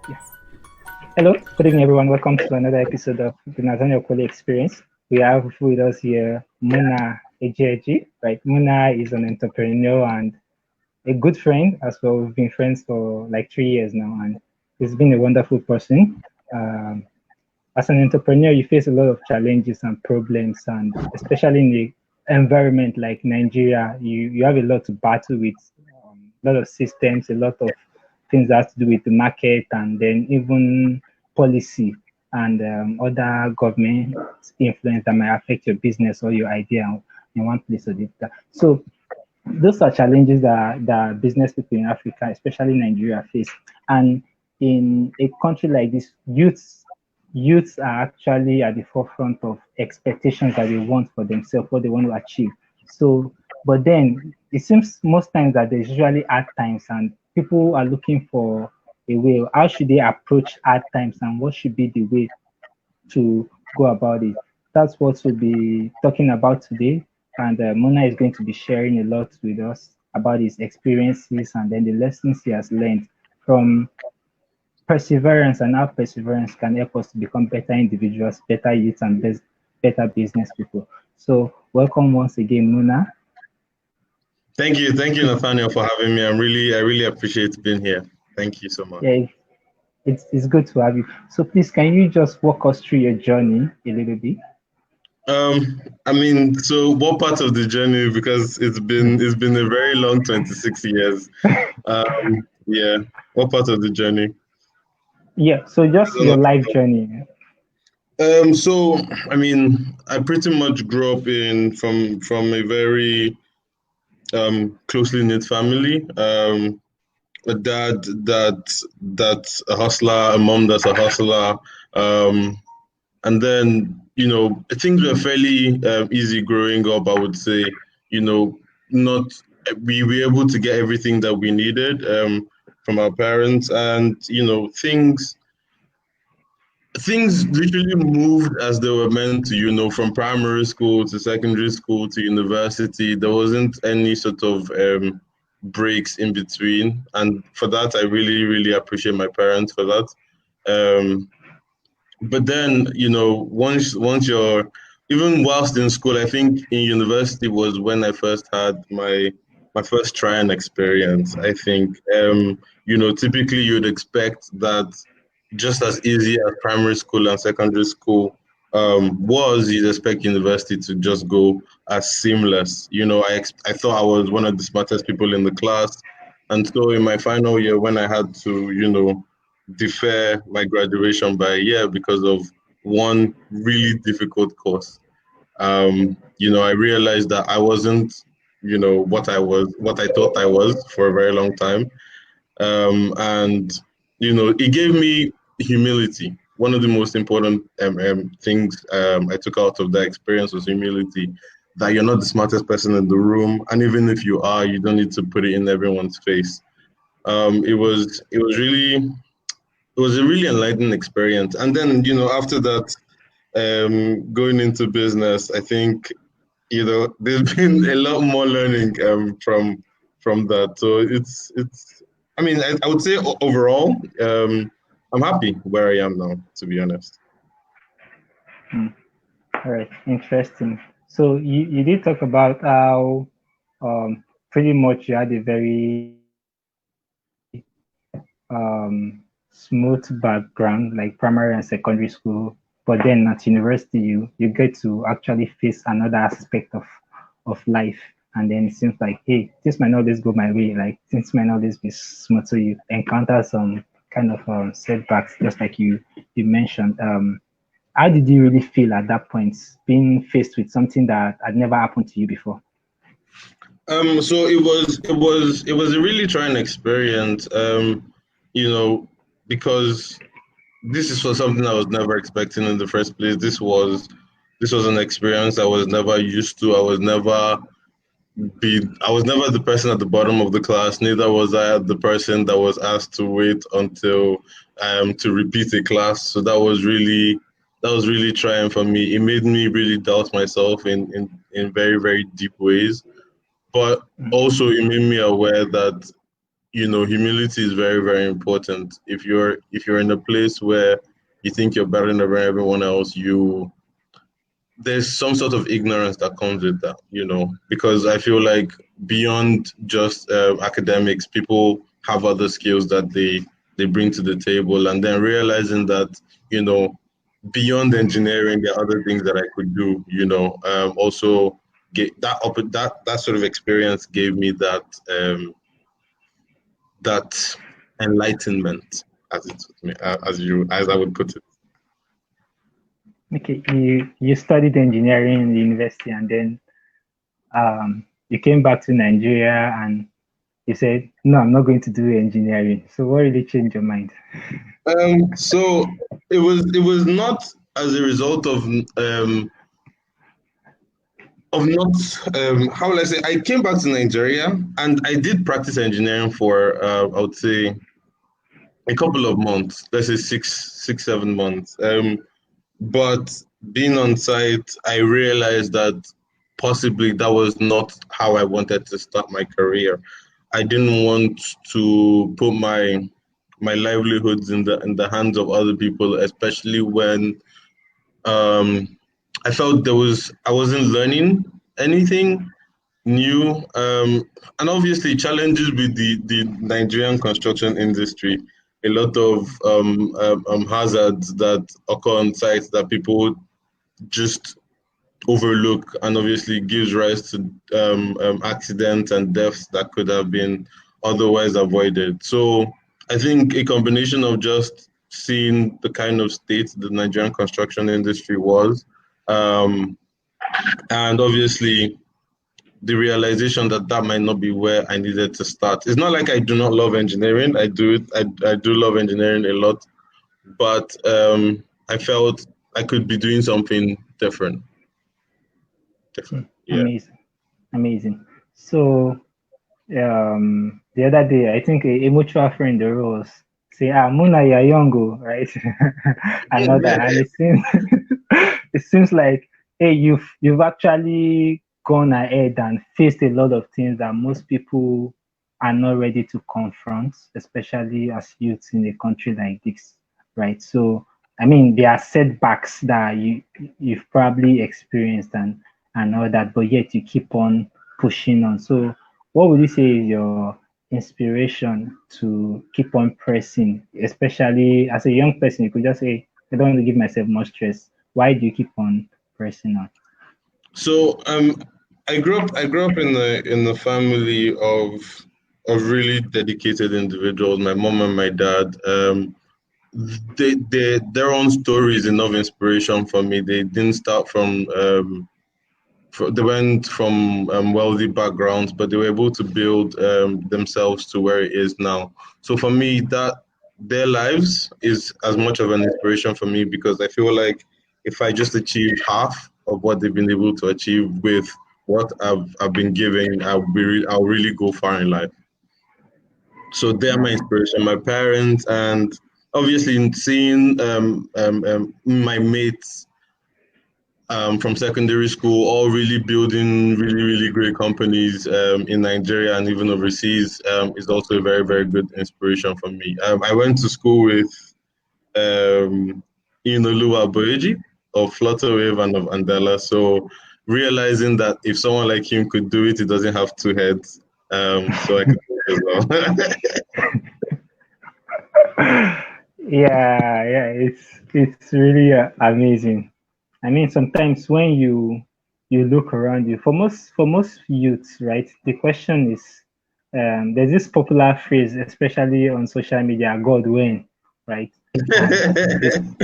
Yeah. Hello, good evening, everyone. Welcome to another episode of the Nathaniel Kole Experience. We have with us here Muna Ejieji. Right, Muna is an entrepreneur and a good friend as well. We've been friends for like 3 years now, and he's been a wonderful person. Um, as an entrepreneur, you face a lot of challenges and problems, and especially in the environment like Nigeria, you have a lot to battle with, a lot of systems, a lot of things that have to do with the market, and then even policy and other government influence that might affect your business or your idea in one place or the other. So those are challenges that business people in Africa, especially Nigeria, face. And in a country like this, youths are actually at the forefront of expectations that they want for themselves, what they want to achieve. So, but then it seems most times that there's usually hard times, and people are looking for a way. How should they approach hard times, and what should be the way to go about it? That's what we'll be talking about today. And Mona is going to be sharing a lot with us about his experiences and then the lessons he has learned from perseverance and how perseverance can help us to become better individuals, better youth, and better business people. So, welcome once again, Muna. Thank you, Nathaniel, for having me. I really appreciate being here. Thank you so much. Yeah, it's good to have you. So, please, can you just walk us through your journey a little bit? So what part of the journey? Because it's been a very long 26 years. Yeah, what part of the journey? Yeah, so just your life journey. So I pretty much grew up in from a very closely knit family. A dad that's a hustler, a mom that's a hustler. Um, And then, things were fairly easy growing up, I would say. Not we were able to get everything that we needed from our parents, and things literally moved as they were meant to. From primary school to secondary school to university, there wasn't any sort of breaks in between, and for that, I really, really appreciate my parents for that. Um, but then, once you're even whilst in school, I think in university was when I first had my first trying experience. I think typically you'd expect that just as easy as primary school and secondary school you'd expect university to just go as seamless. I thought I was one of the smartest people in the class, and so in my final year when I had to defer my graduation by a year because of one really difficult course. I realized that I wasn't, what I thought I was for a very long time. And it gave me humility. One of the most important things I took out of that experience was humility, that you're not the smartest person in the room. And even if you are, you don't need to put it in everyone's face. It was a really enlightening experience. And then, after that, going into business, I think, there's been a lot more learning from that. So I would say overall, I'm happy where I am now, to be honest. All right, interesting. So you did talk about how pretty much you had a very smooth background, like primary and secondary school, but then at university you get to actually face another aspect of life. And then it seems like, hey, this might not always go my way, like things might not always be smooth. So you encounter some kind of setbacks, just like you mentioned. How did you really feel at that point, being faced with something that had never happened to you before? So it was a really trying experience, you know, because this is for something I was never expecting in the first place. This was an experience I was never used to. I was never the person at the bottom of the class. Neither was I the person that was asked to wait until to repeat a class. So that was really trying for me. It made me really doubt myself in very, very deep ways. But also it made me aware that humility is very, very important. If you're in a place where you think you're better than everyone else, there's some sort of ignorance that comes with that, because I feel like beyond just academics, people have other skills that they bring to the table, and then realizing that, beyond engineering, there are other things that I could do, also get that sort of experience gave me that enlightenment, as I would put it. Okay, you studied engineering in the university, and then you came back to Nigeria, and you said, "No, I'm not going to do engineering." So, what really changed your mind? So it was not as a result of not how will I say, I came back to Nigeria and I did practice engineering for I would say a couple of months, let's say 7 months. But being on site, I realized that possibly that was not how I wanted to start my career. I didn't want to put my livelihoods in the hands of other people, especially when um, I felt I wasn't learning anything new, and obviously challenges with the Nigerian construction industry. A lot of hazards that occur on sites that people just overlook, and obviously gives rise to accidents and deaths that could have been otherwise avoided. So I think a combination of just seeing the kind of state the Nigerian construction industry was, um, and obviously the realization that that might not be where I needed to start. It's not like I do not love engineering. I do. I do love engineering a lot, but I felt I could be doing something different. Yeah. Amazing, amazing. So, the other day, I think a mutual friend of ours say, "Ah, Muna, you're young, oh," right? And all that, and it seems it seems like, hey, you've actually gone ahead and faced a lot of things that most people are not ready to confront, especially as youths in a country like this, right? So, I mean, there are setbacks that you've probably experienced and all that, but yet you keep on pushing on. So, what would you say is your inspiration to keep on pressing, especially as a young person? You could just say, I don't want to give myself much stress. Why do you keep on pressing on? So I grew up in a family of really dedicated individuals. My mom and my dad. Their own story is enough inspiration for me. They didn't start they went from wealthy backgrounds, but they were able to build themselves to where it is now. So for me, that their lives is as much of an inspiration for me, because I feel like if I just achieve half of what they've been able to achieve with what I've been given, I'll really go far in life. So they're my inspiration, my parents, and obviously in seeing my mates from secondary school, all really building really, really great companies in Nigeria and even overseas, is also a very, very good inspiration for me. I went to school with Muna Ejieji of Flutterwave and of Andela. So realizing that if someone like him could do it, he doesn't have two heads. So I could do it as well. Yeah, it's really amazing. I mean, sometimes when you look around you, for most youths, right? The question is, there's this popular phrase, especially on social media, "God when," right? And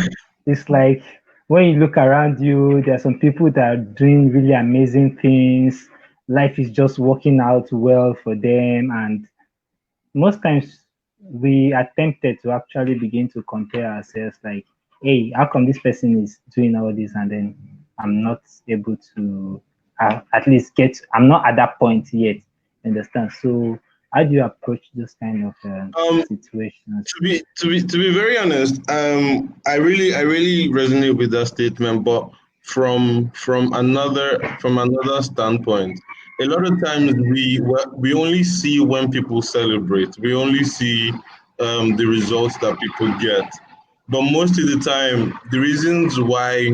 it's like when you look around you, there are some people that are doing really amazing things. Life is just working out well for them, and most times we are tempted to actually begin to compare ourselves like, hey, how come this person is doing all this and then I'm not able to at least I'm not at that point yet. Understand? So how do you approach those kind of um, situations? to be very honest, I really resonate with that statement, but from another standpoint. a lot of times we only see when people celebrate. We only see the results that people get. But most of the time, the reasons why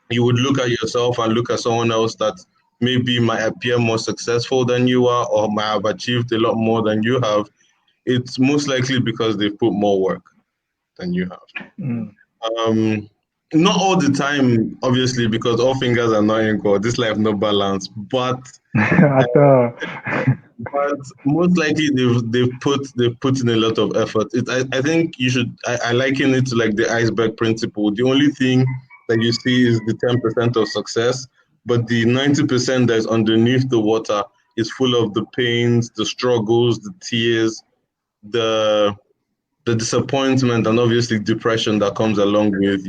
you would look at yourself and look at someone else that maybe might appear more successful than you are or might have achieved a lot more than you have, it's most likely because they've put more work than you have. Mm. Um, Not all the time, obviously, because all fingers are not equal. This life no balance, At all. but most likely they've put in a lot of effort. I think you should I liken it to like the iceberg principle. The only thing that you see is the 10% of success, but the 90% that's underneath the water is full of the pains, the struggles, the tears, the the disappointment, and obviously depression that comes along with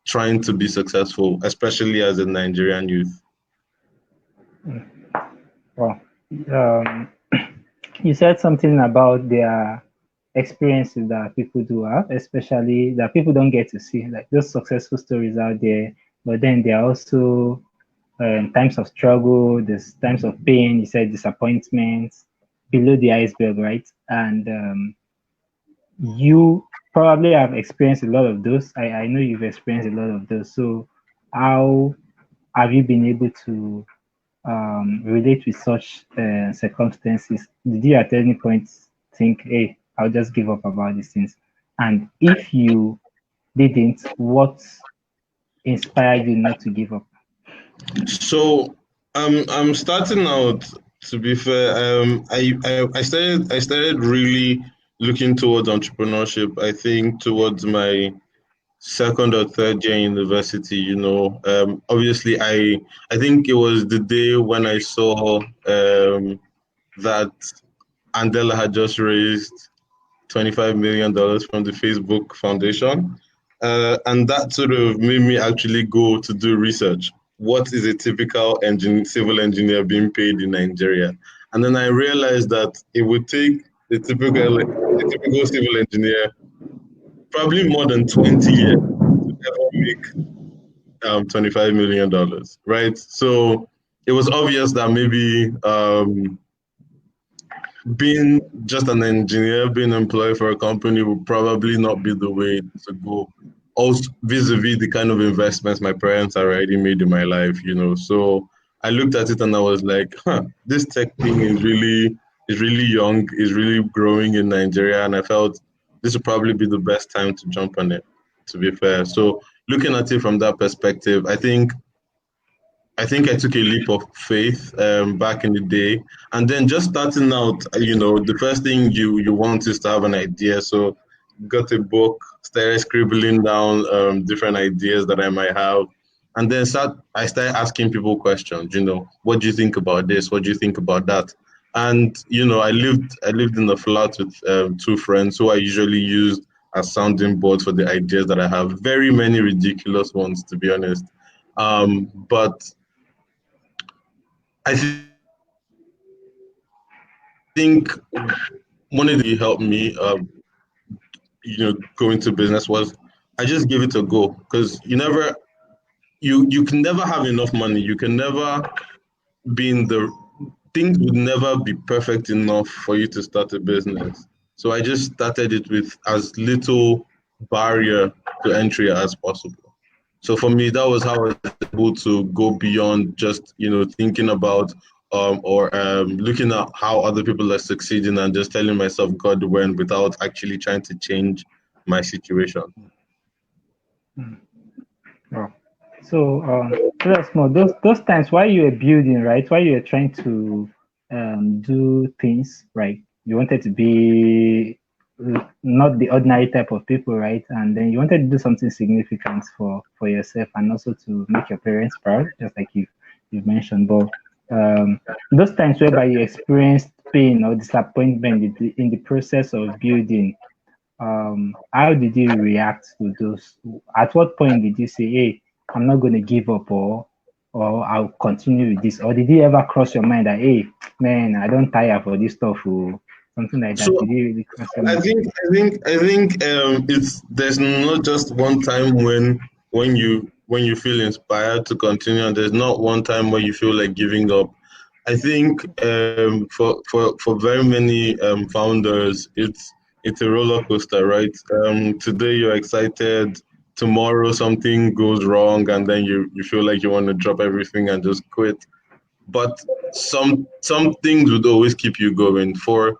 trying to be successful, especially as a Nigerian youth. Well, um, you said something about their experiences that people do have, especially that people don't get to see, like those successful stories out there. But then there are also times of struggle, there's times of pain. You said disappointment below the iceberg, right? And you probably have experienced a lot of those. I know you've experienced a lot of those. So how have you been able to relate with such circumstances? Did you at any point think, hey, I'll just give up about these things? And if you didn't, what inspired you not to give up? So I'm starting out. To be fair, I started really looking towards entrepreneurship. I think towards my second or third year in university. Obviously I think it was the day when I saw that Andela had just raised $25 million from the Facebook Foundation. And that sort of made me actually go to do research. What is a typical civil engineer being paid in Nigeria? And then I realized that it would take a typical civil engineer probably more than 20 years to ever make $25 million, right? So it was obvious that maybe being just an engineer, being employed for a company would probably not be the way to go. Also, vis-a-vis the kind of investments my parents already made in my life. So I looked at it and I was like, this tech thing is really young, is really growing in Nigeria, and I felt this would probably be the best time to jump on it, to be fair. So looking at it from that perspective, I think I took a leap of faith back in the day, and then just starting out, the first thing you want is to have an idea. So, got a book, started scribbling down different ideas that I might have, and then I started asking people questions. What do you think about this? What do you think about that? And I lived in a flat with two friends who I usually used as sounding boards for the ideas that I have. Very many ridiculous ones, to be honest. But I think one of the helped me, go into business was I just give it a go because you can never have enough money. You can never be in the things would never be perfect enough for you to start a business. So I just started it with as little barrier to entry as possible. So for me, that was how I was able to go beyond just thinking about or looking at how other people are succeeding and just telling myself God when without actually trying to change my situation. Oh. So tell us more. Those times while you were building, right? While you were trying to do things, right? You wanted to be not the ordinary type of people, right? And then you wanted to do something significant for yourself and also to make your parents proud, just like you've mentioned. But those times whereby you experienced pain or disappointment in the process of building, how did you react to those? At what point did you say, hey, I'm not going to give up, or I'll continue with this? Or did you ever cross your mind that, hey, man, I don't tire for this stuff, or something like that? So Did you really cross your I mind? think I think I think it's there's not just one time when when you feel inspired to continue, and there's not one time where you feel like giving up. I think for very many founders, it's a roller coaster, right? Today you're excited, tomorrow something goes wrong, and then you feel like you want to drop everything and just quit. But some things would always keep you going. For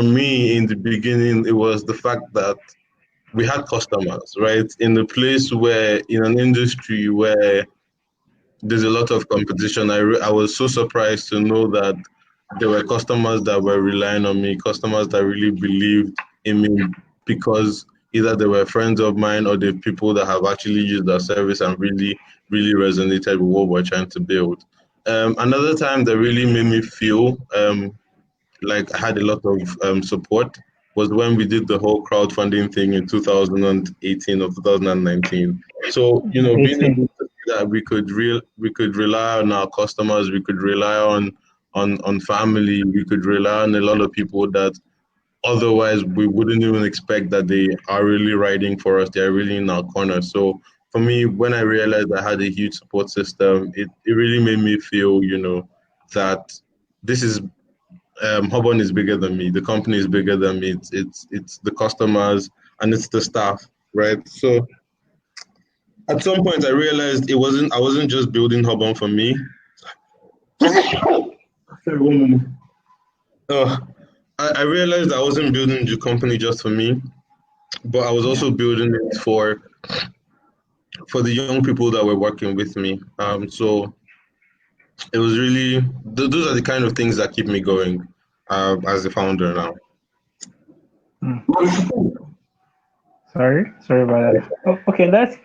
me, in the beginning, it was the fact that we had customers, right? In a place where, in an industry where there's a lot of competition, I was so surprised to know that there were customers that were relying on me, customers that really believed in me because either they were friends of mine or the people that have actually used our service and really resonated with what we're trying to build. Another time that really made me feel like I had a lot of support was when we did the whole crowdfunding thing in 2018 or 2019. So, being able 18. to see that we could rely on our customers, we could rely on family, we could rely on a lot of people that otherwise we wouldn't even expect that they are really riding for us, they're really in our corner. So for me, when I realized I had a huge support system, it really made me feel, that this is Hobon is bigger than me. The company is bigger than me. It's the customers and it's the staff, right? So at some point, I realized I wasn't just building Hobon for me. Sorry, one moment. Uh, I realized I wasn't building the company just for me, but I was Yeah. also building it for the young people that were working with me. So it was really those are the kind of things that keep me going as a founder now. Mm. Sorry about that. Oh, okay, let's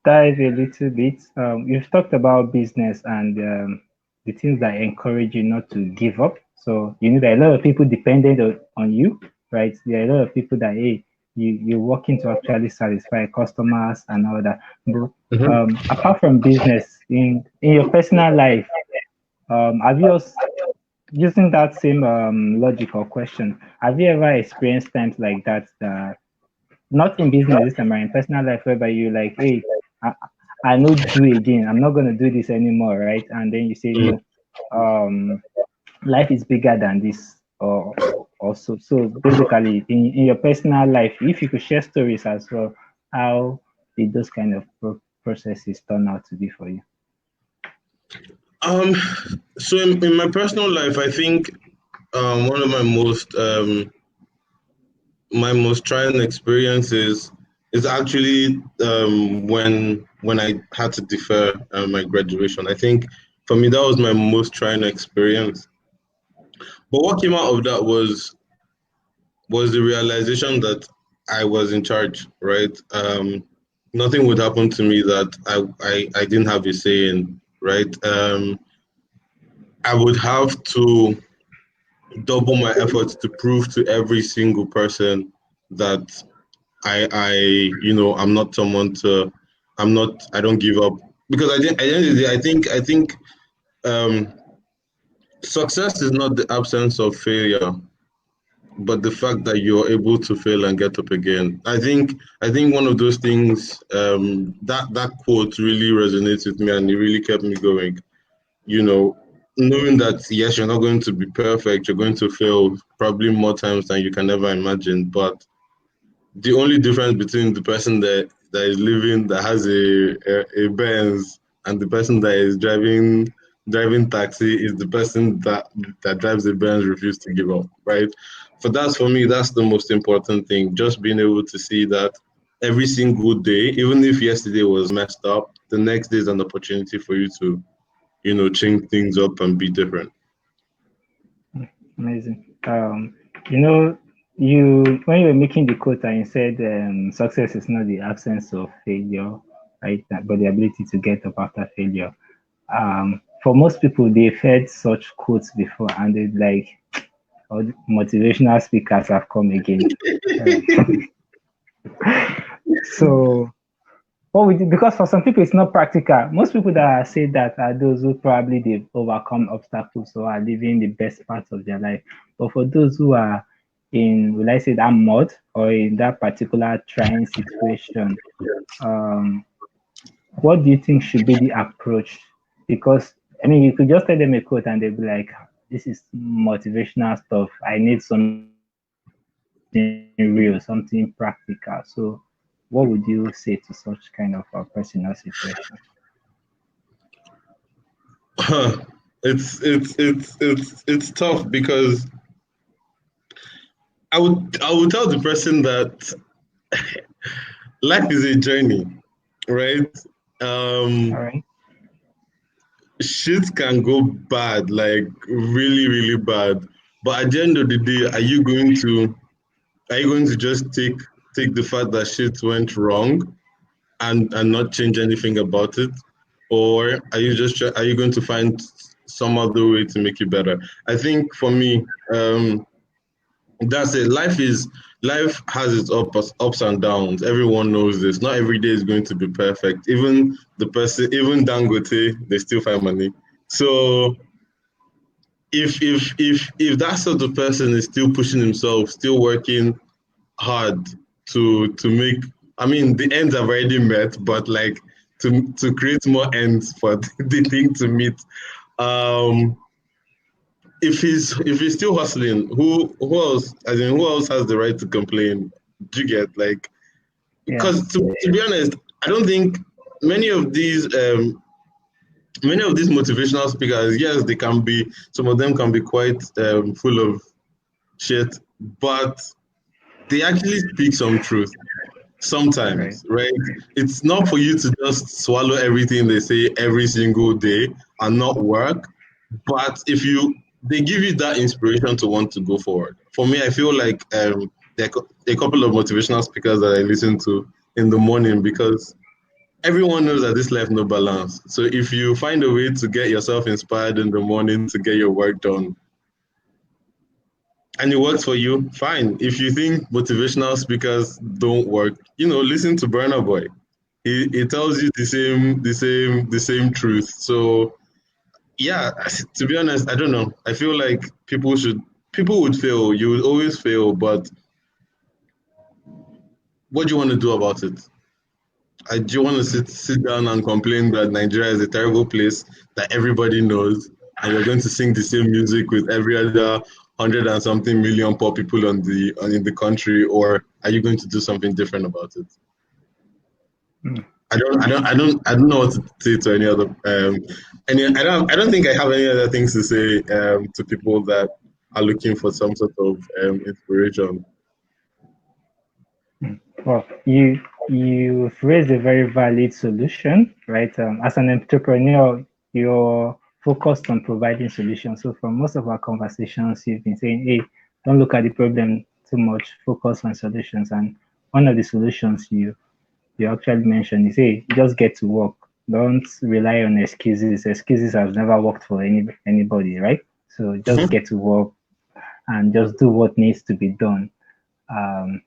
dive a little bit. You've talked about business and the things that encourage you not to give up. So you know there are a lot of people dependent on you, right? There are a lot of people that hey, you're working to actually satisfy customers and all that. But Mhm. apart from business, in your personal life, have you also, using that same logical question, have you ever experienced times like that that not in business this time, but in personal life, whereby you like, hey, I, I know do again. I'm not gonna do this anymore, right? And then you say no. Um, life is bigger than this, or also. So basically, in your personal life, if you could share stories as well, how did those kind of processes turn out to be for you? Um, so in my personal life, I think one of my most trying experiences is actually when I had to defer my graduation. I think for me that was my most trying experience. But what came out of that was the realization that I was in charge, right? Nothing would happen to me that I didn't have a say in, right? I would have to double my efforts to prove to every single person that I'm not someone to, I don't give up because at the end of the day, I think um, success is not the absence of failure, but the fact that you're able to fail and get up again. I think one of those things that quote really resonates with me and it really kept me going. You know, knowing that yes, you're not going to be perfect, you're going to fail probably more times than you can ever imagine, but the only difference between the person that is living that has a Benz and the person that is driving taxi is the person that drives the Benz refuse to give up, right? For me, that's the most important thing. Just being able to see that every single day, even if yesterday was messed up, the next day is an opportunity for you to, change things up and be different. Amazing. You know, you when you were making the quote and you said success is not the absence of failure, right? But the ability to get up after failure. For most people, they've heard such quotes before, and they like, all the motivational speakers have come again. Uh, so what we do, because for some people it's not practical. Most people that say that are those who probably they've overcome obstacles or are living the best parts of their life. But for those who are in, will I say that mud or in that particular trying situation, um, what do you think should be the approach? Because I mean, you could just tell them a quote and they'll be like, "This is motivational stuff. I need something real, something practical." So, what would you say to such kind of a personal situation? It's tough because I would tell the person that life is a journey, right? All Um, right. Shit can go bad, like really, really bad. But at the end of the day, are you going to just take the fact that shit went wrong and not change anything about it, or are you going to find some other way to make it better? I think for me, that's it. Life has its ups and downs. Everyone knows this. Not every day is going to be perfect. Even Dangote, they still find money. So if that sort of person is still pushing himself, still working hard to make, I mean, the ends have already met, but like to create more ends for the thing to meet. Um, if he's still hustling, who else? As in, who else has the right to complain? Do you get, like, Yeah. because to be honest, I don't think many of these motivational speakers, yes, they can be, some of them can be quite full of shit, but they actually speak some truth Right. sometimes, right? It's not for you to just swallow everything they say every single day and not work, but if you they give you that inspiration to want to go forward. For me, I feel like there are a couple of motivational speakers that I listen to in the morning, because everyone knows that this life no balance. So if you find a way to get yourself inspired in the morning to get your work done, and it works for you, fine. If you think motivational speakers don't work, listen to Burna Boy. He tells you the same truth. So yeah, to be honest, I don't know. I feel like people would fail. You would always fail, but what do you want to do about it? Do you want to sit down and complain that Nigeria is a terrible place that everybody knows, and you're going to sing the same music with every other hundred and something million poor people in the country, or are you going to do something different about it? Mm. I don't know what to say to any other. I don't think I have any other things to say to people that are looking for some sort of inspiration. Well, you've raised a very valid solution, right? As an entrepreneur, you're focused on providing solutions. So from most of our conversations, you've been saying, "Hey, don't look at the problem too much. Focus on solutions." And one of the solutions you actually mentioned is, "Hey, just get to work. Don't rely on excuses. Excuses have never worked for anybody, right? So just Mhm. get to work and just do what needs to be done." Um,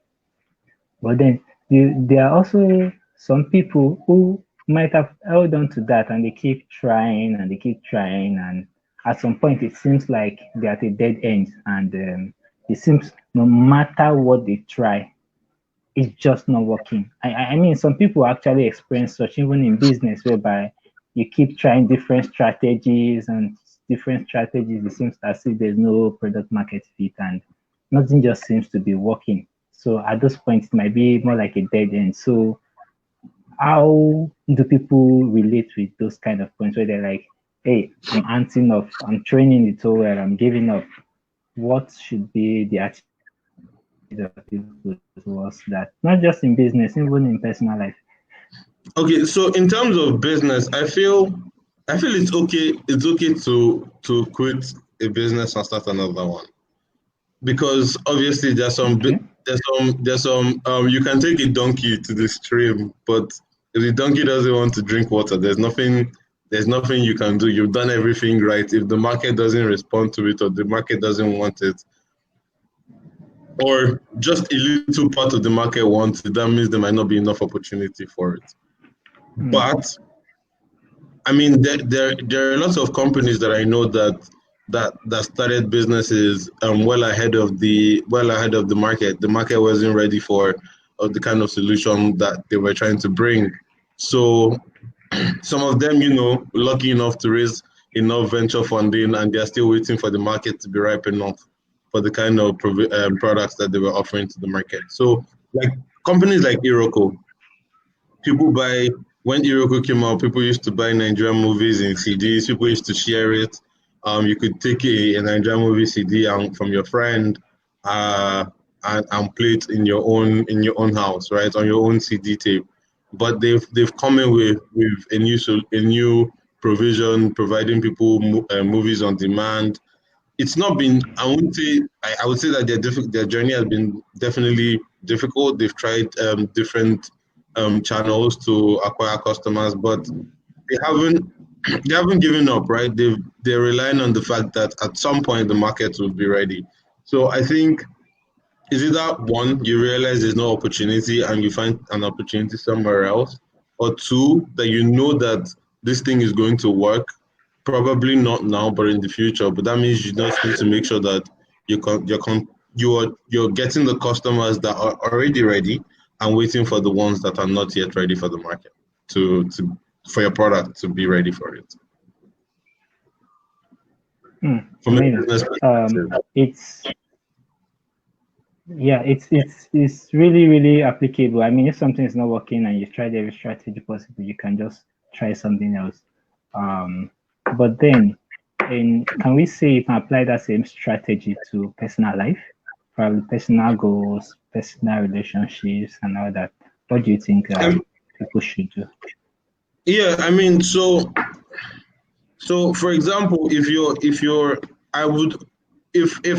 but then there are also some people who might have held on to that and they keep trying and they keep trying. And at some point, it seems like they're at a dead end. And it seems no matter what they try, it's just not working. I mean, some people actually experience such even in business, whereby you keep trying different strategies and different strategies. It seems as if there's no product market fit and nothing just seems to be working. So at this point, it might be more like a dead end. So how do people relate with those kind of points where they're like, "Hey, I'm anting off, I'm training it over, I'm giving up." What should be the attitude of people towards that? Not just in business, even in personal life. Okay, so in terms of business, I feel it's okay. It's okay to quit a business and start another one, because obviously Okay. you can take a donkey to the stream, but if the donkey doesn't want to drink water, there's nothing you can do. You've done everything right. If the market doesn't respond to it, or the market doesn't want it, or just a little part of the market wants it, that means there might not be enough opportunity for it. Hmm. But I mean, there are lots of companies that I know that started businesses well ahead of the market. The market wasn't ready for the kind of solution that they were trying to bring. So some of them, lucky enough to raise enough venture funding, and they're still waiting for the market to be ripe enough for the kind of products that they were offering to the market. So, like companies like Iroko, people buy when Iroko came out. People used to buy Nigerian movies in CDs. People used to share it. You could take a Nigerian movie CD from your friend, uh, and play it in your own house, right, on your own CD tape. But they've come in with a new provision, providing people movies on demand. It's not been. I would say that their journey has been definitely difficult. They've tried different channels to acquire customers, but they haven't they haven't given up, right? They're relying on the fact that at some point the market will be ready. So I think is either one, you realize there's no opportunity and you find an opportunity somewhere else, or two, that you know that this thing is going to work, probably not now, but in the future. But that means you just need to make sure that you're getting the customers that are already ready and waiting for the ones that are not yet ready for the market for your product to be ready for it. From a business perspective. It's really applicable. I mean, if something is not working and you've tried every strategy possible, you can just try something else. But then, can we say you can apply that same strategy to personal life, probably personal goals, personal relationships, and all that? What do you think people should do? Yeah, I mean, so for example, if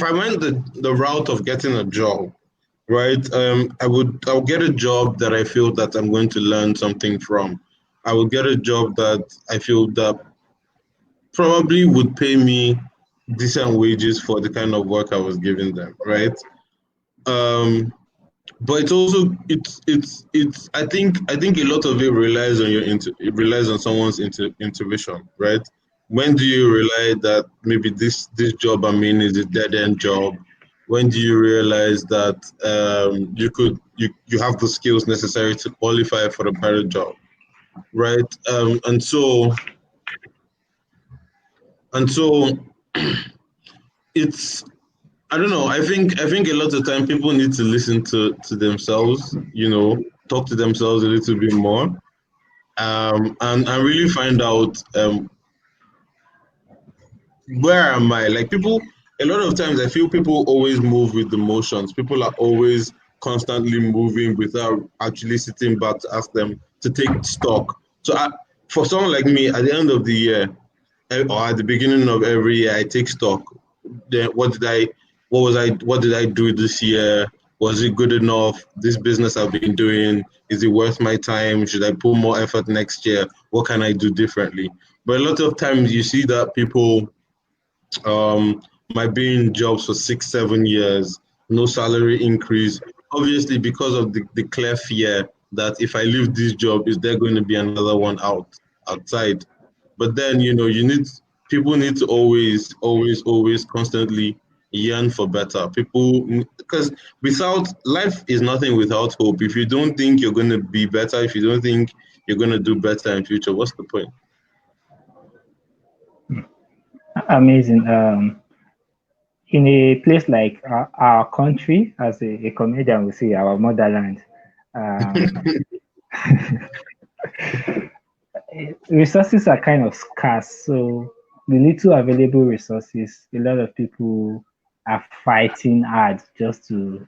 I went the route of getting a job, right? I'll get a job that I feel that I'm going to learn something from. I would get a job that I feel that probably would pay me decent wages for the kind of work I was giving them, right? But it's also I think a lot of it relies on it relies on someone's intuition, right? When do you realize that maybe this job I'm in is a dead end job? When do you realize that you have the skills necessary to qualify for a better job, right? And so it's I don't know. I think a lot of time people need to listen to themselves, talk to themselves a little bit more, and really find out where am I? Like people, a lot of times I feel people always move with the motions. People are always constantly moving without actually sitting back to ask them to take stock. So for someone like me, at the end of the year or at the beginning of every year, I take stock. Then what did I do this year? Was it good enough? This business I've been doing, is it worth my time? Should I put more effort next year? What can I do differently? But a lot of times you see that people might be in jobs for 6-7 years, no salary increase, obviously because of the clear fear that if I leave this job, is there going to be another one outside? But then people need to always constantly yearn for better. People, because without life is nothing without hope. If you don't think you're going to be better, if you don't think you're going to do better in future, what's the point? Amazing. In a place like our country, as a comedian will say, our motherland, resources are kind of scarce. So the little available resources, a lot of people are fighting hard just to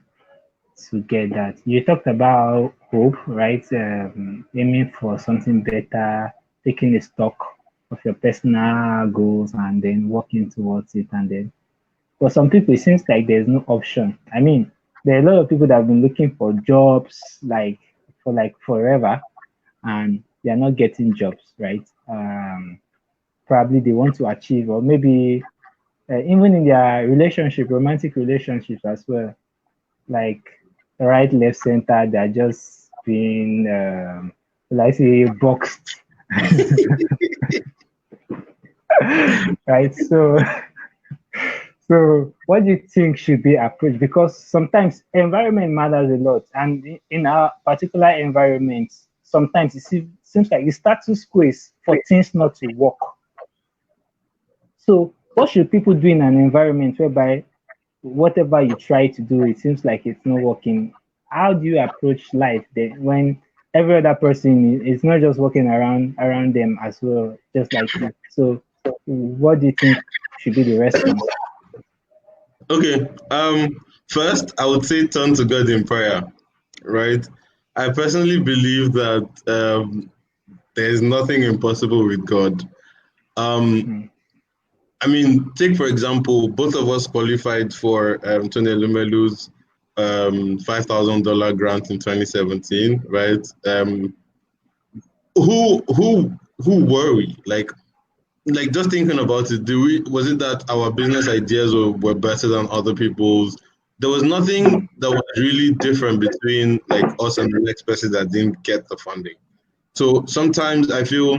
get that. You talked about hope, right? Aiming for something better, taking a stock of your personal goals and then working towards it. And then for some people, it seems like there's no option. I mean, there are a lot of people that have been looking for jobs for forever, and they are not getting jobs, right? Probably they want to achieve, or maybe even in their relationship, romantic relationships as well, like right, left, center, they're just being, let's say, boxed. Right. So what do you think should be approached? Because sometimes environment matters a lot, and in our particular environments, sometimes it seems like the status quo is for things not to work. So what should people do in an environment whereby whatever you try to do, it seems like it's not working? How do you approach life then when every other person is not just working around them as well, just like you? So what do you think should be the response? Okay. First, I would say turn to God in prayer, right? I personally believe that there is nothing impossible with God. Um, Mm. I mean, take for example, both of us qualified for Tony Elumelu's $5,000 grant in 2017, right? Who were we? Like just thinking about it, was it that our business ideas were better than other people's? There was nothing that was really different between like us and the next person that didn't get the funding. So sometimes I feel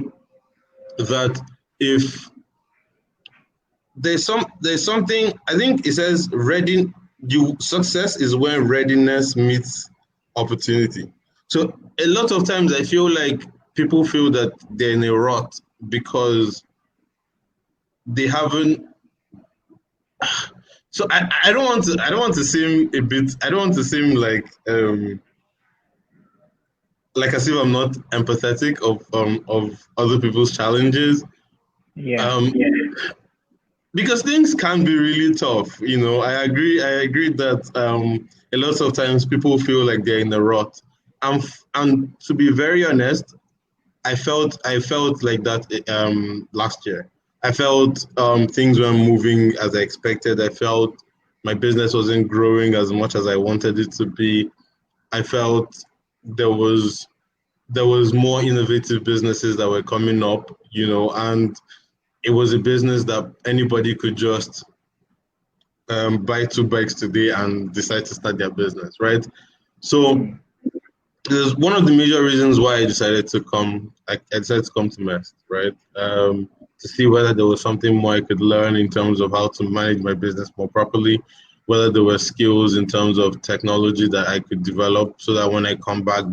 that if there's something, I think it says ready, you success is when readiness meets opportunity. So a lot of times I feel like people feel that they're in a rut because they haven't. So I don't want to seem a bit, I don't want to seem like as if I'm not empathetic of other people's challenges. Yeah. Um because things can be really tough. I agree that a lot of times people feel like they're in a rut. And to be very honest, I felt like that last year. I felt things weren't moving as I expected. I felt my business wasn't growing as much as I wanted it to be. I felt there was there was more innovative businesses that were coming up, and it was a business that anybody could just buy two bikes today and decide to start their business, right? So Mm. there's one of the major reasons why I decided to come to Mest, right? To see whether there was something more I could learn in terms of how to manage my business more properly, whether there were skills in terms of technology that I could develop so that when I come back,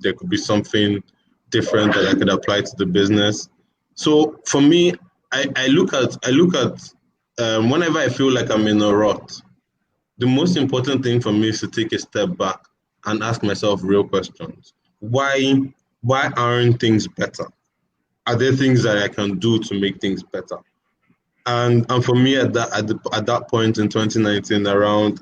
there could be something different that I could apply to the business. So for me, I look at whenever I feel like I'm in a rut, the most important thing for me is to take a step back and ask myself real questions. Why aren't things better? Are there things that I can do to make things better? And for me at that point in 2019, around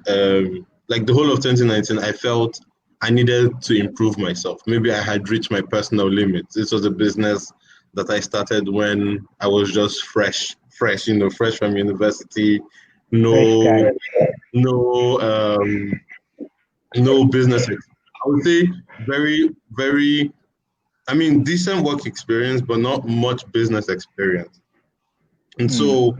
like the whole of 2019, I felt I needed to improve myself. Maybe I had reached my personal limits. This was a business that I started when I was just fresh from university. Fresh No, guy. no, no business. I would say very, very, I mean, decent work experience, but not much business experience. And Mm. so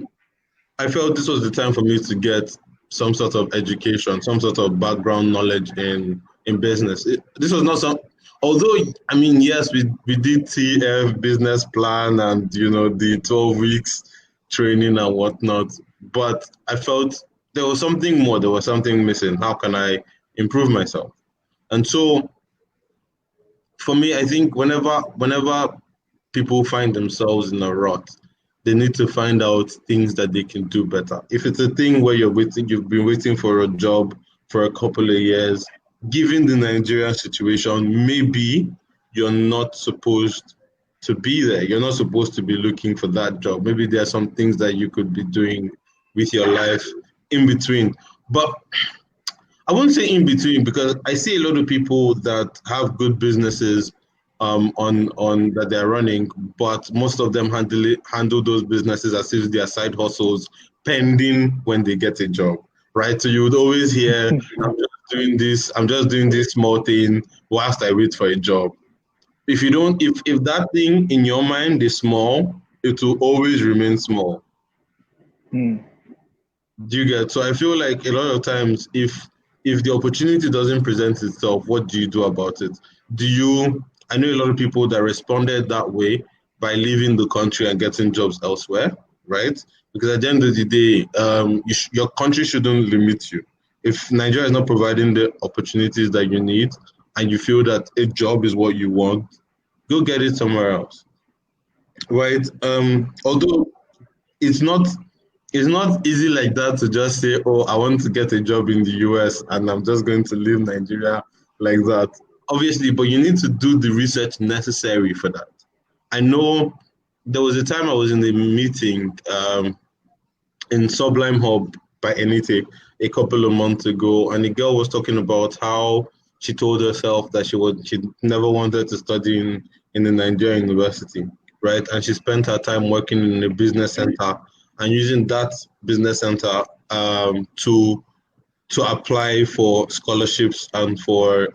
I felt this was the time for me to get some sort of education, some sort of background knowledge in business. This was not some, although I mean, yes, we did TF business plan and the 12 weeks training and whatnot, but I felt there was something more, there was something missing. How can I improve myself? And so for me, I think whenever people find themselves in a rut, they need to find out things that they can do better. If it's a thing where you've been waiting for a job for a couple of years, given the Nigerian situation, maybe you're not supposed to be there. You're not supposed to be looking for that job. Maybe there are some things that you could be doing with your life in between. But I wouldn't say in between because I see a lot of people that have good businesses on that they're running, but most of them handle those businesses as if they are side hustles pending when they get a job, right? So you would always hear, I'm just doing this small thing whilst I wait for a job. If you don't, if that thing in your mind is small, it will always remain small. Mm. Do you get? So I feel like a lot of times, if the opportunity doesn't present itself, what do you do about it? Do you? I know a lot of people that responded that way by leaving the country and getting jobs elsewhere, right? Because at the end of the day, your country shouldn't limit you. If Nigeria is not providing the opportunities that you need, and you feel that a job is what you want, go get it somewhere else, right? Although it's not it's not easy like that to just say, oh, I want to get a job in the US and I'm just going to leave Nigeria like that. Obviously, but you need to do the research necessary for that. I know there was a time I was in a meeting in Sublime Hub by Enite a couple of months ago, and the girl was talking about how she told herself that she never wanted to study in a Nigerian university, right? And she spent her time working in a business center and using that business center to apply for scholarships and for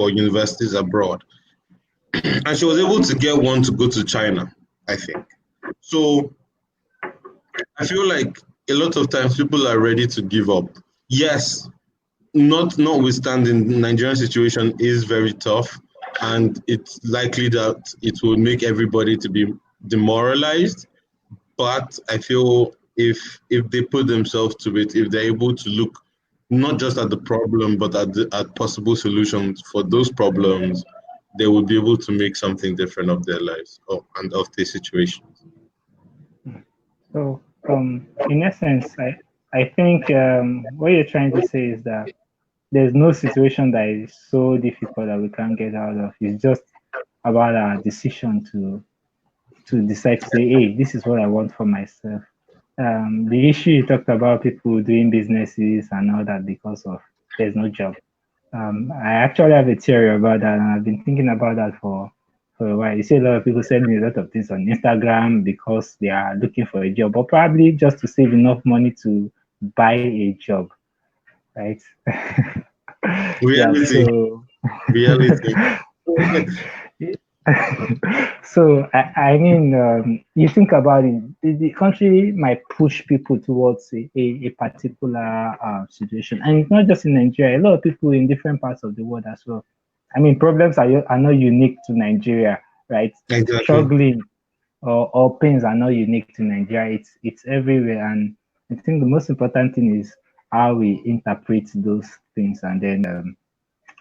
universities abroad. And she was able to get one to go to China, I think. So I feel like a lot of times people are ready to give up. Yes, notwithstanding, the Nigerian situation is very tough, and it's likely that it will make everybody to be demoralized. But I feel if they put themselves to it, if they're able to look not just at the problem, but at possible solutions for those problems, they will be able to make something different of their lives and of their situations. So, in essence, I think what you're trying to say is that there's no situation that is so difficult that we can't get out of. It's just about our decision to decide to say, hey, this is what I want for myself. The issue you talked about people doing businesses and all that because of there's no job. I actually have a theory about that, and I've been thinking about that for a while. You see a lot of people send me a lot of things on Instagram because they are looking for a job, or probably just to save enough money to buy a job, right? Yeah, Reality, so reality. so I mean, you think about it, the country might push people towards a particular situation, and it's not just in Nigeria. A lot of people in different parts of the world as well. I mean, problems are not unique to Nigeria, right? Exactly. Struggling or pains are not unique to Nigeria. It's everywhere, and I think the most important thing is how we interpret those things, and then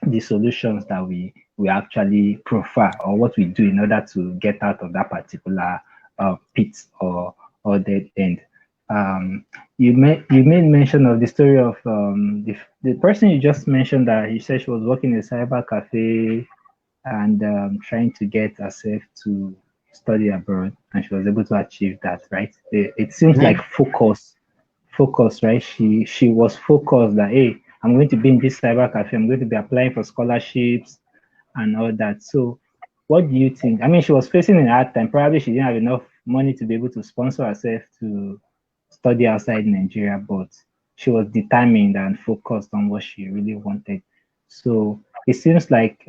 the solutions that we actually prefer or what we do in order to get out of that particular pit or dead end. You made mention of the story of the person you just mentioned that you said she was working in a cyber cafe and trying to get herself to study abroad, and she was able to achieve that, right? It seems like Mhm. focus, right? She was focused that, hey, I'm going to be in this cyber cafe, I'm going to be applying for scholarships and all that. So what do you think? I mean, she was facing a hard time. Probably she didn't have enough money to be able to sponsor herself to study outside Nigeria, but she was determined and focused on what she really wanted. So it seems like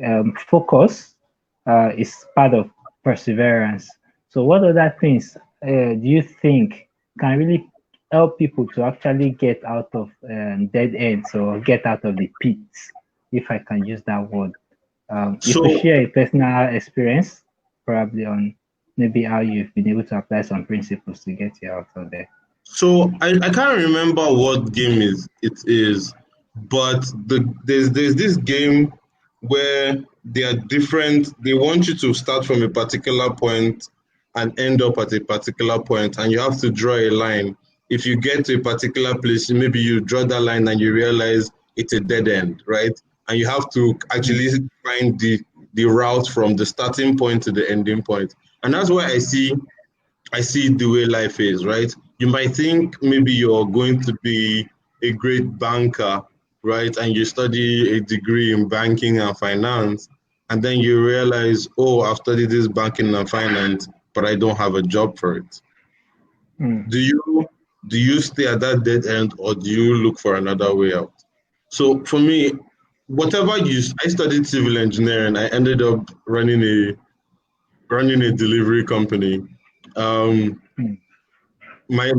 focus is part of perseverance. So what other things do you think can really help people to actually get out of dead ends or get out of the pits, if I can use that word? You could So share a personal experience, probably on maybe how you've been able to apply some principles to get you out of there. I can't remember what game it is, but there's this game where they are different. They want you to start from a particular point and end up at a particular point, and you have to draw a line. If you get to a particular place, maybe you draw that line and you realize it's a dead end, right? And you have to Mm, actually find the route from the starting point to the ending point. And that's why I see the way life is, right? You might think maybe you're going to be a great banker, right? And you study a degree in banking and finance, and then you realize, oh, I've studied this banking and finance, but I don't have a job for it. mm, Do you do you stay at that dead end, or do you look for another way out? So for me, I studied civil engineering. I ended up running a delivery company. Um, mm, my